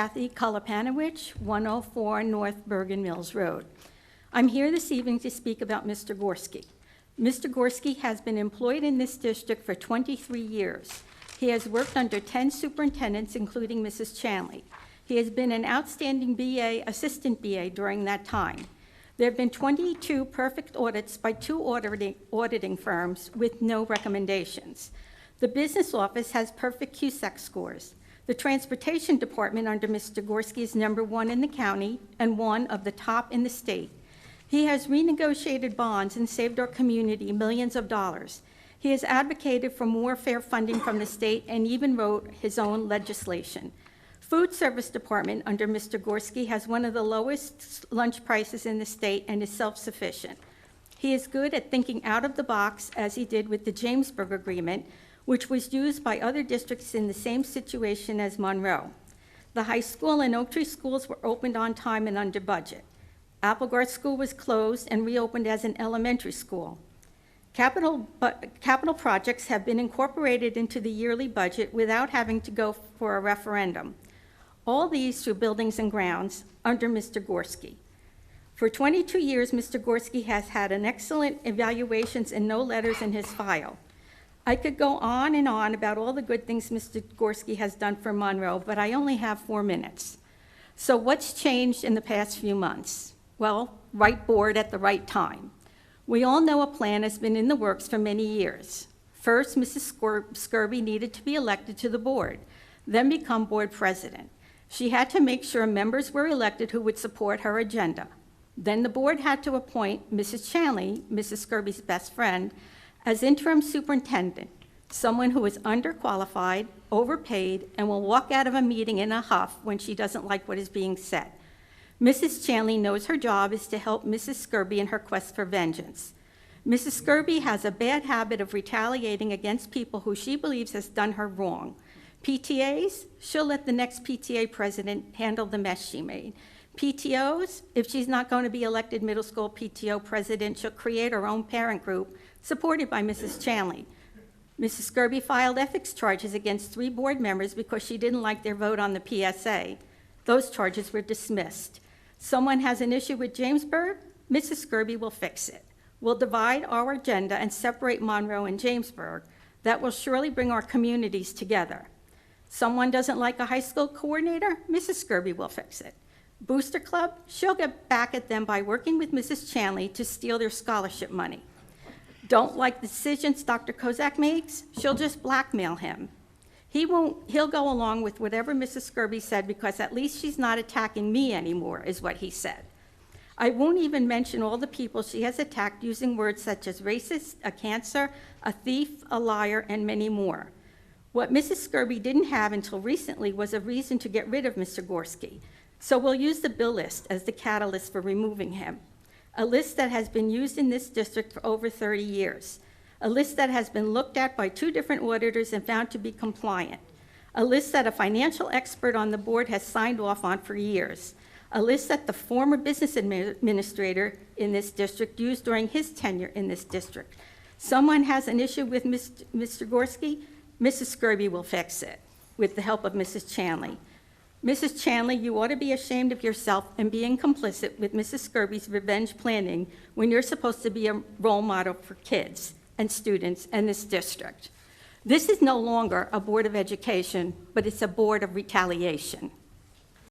Kathy Kolupanowich, 104 North Bergen Mills Road. I'm here this evening to speak about Mr. Gorski. Mr. Gorski has been employed in this district for 23 years. He has worked under 10 superintendents, including Mrs. Chanley. He has been an outstanding BA, assistant BA during that time. There have been 22 perfect audits by 2 auditing firms with no recommendations. The business office has perfect QSEC scores. The transportation department under Mr. Gorski is #1 in the county and one of the top in the state. He has renegotiated bonds and saved our community millions of dollars. He has advocated for more fair funding from the state and even wrote his own legislation. Food service department under Mr. Gorski has one of the lowest lunch prices in the state and is self-sufficient. He is good at thinking out of the box, as he did with the Jamesburg Agreement, which was used by other districts in the same situation as Monroe. The high school and Oak Tree schools were opened on time and under budget. Applegard School was closed and reopened as an elementary school. Capital projects have been incorporated into the yearly budget without having to go for a referendum. All these through buildings and grounds under Mr. Gorski. For 22 years, Mr. Gorski has had an excellent evaluations and no letters in his file. I could go on and on about all the good things Mr. Gorski has done for Monroe, but I only have 4 minutes. So what's changed in the past few months? Well, right board at the right time. We all know a plan has been in the works for many years. First, Mrs. Skurbe needed to be elected to the board, then become board president. She had to make sure members were elected who would support her agenda. Then the board had to appoint Mrs. Chanley, Mrs. Skurbe's best friend, as interim superintendent, someone who is underqualified, overpaid, and will walk out of a meeting in a huff when she doesn't like what is being said. Mrs. Chanley knows her job is to help Mrs. Skurbe in her quest for vengeance. Mrs. Skurbe has a bad habit of retaliating against people who she believes has done her wrong. PTAs, she'll let the next PTA president handle the mess she made. PTOs, if she's not going to be elected middle school PTO president, she'll create her own parent group supported by Mrs. Chanley. Mrs. Skurbe filed ethics charges against 3 board members because she didn't like their vote on the PSA. Those charges were dismissed. Someone has an issue with Jamesburg, Mrs. Skurbe will fix it. We'll divide our agenda and separate Monroe and Jamesburg. That will surely bring our communities together. Someone doesn't like a high school coordinator, Mrs. Skurbe will fix it. Booster Club, she'll get back at them by working with Mrs. Chanley to steal their scholarship money. Don't like the decisions Dr. Kozak makes, she'll just blackmail him. He'll go along with whatever Mrs. Skurbe said because at least she's not attacking me anymore, is what he said. I won't even mention all the people she has attacked using words such as racist, a cancer, a thief, a liar, and many more. What Mrs. Skurbe didn't have until recently was a reason to get rid of Mr. Gorski. So we'll use the bill list as the catalyst for removing him. A list that has been used in this district for over 30 years. A list that has been looked at by 2 different auditors and found to be compliant. A list that a financial expert on the board has signed off on for years. A list that the former business administrator in this district used during his tenure in this district. Someone has an issue with Mr. Gorski, Mrs. Skurbe will fix it with the help of Mrs. Chanley. Mrs. Chanley, you ought to be ashamed of yourself and being complicit with Mrs. Skurbe's revenge planning when you're supposed to be a role model for kids and students in this district. This is no longer a board of education, but it's a board of retaliation.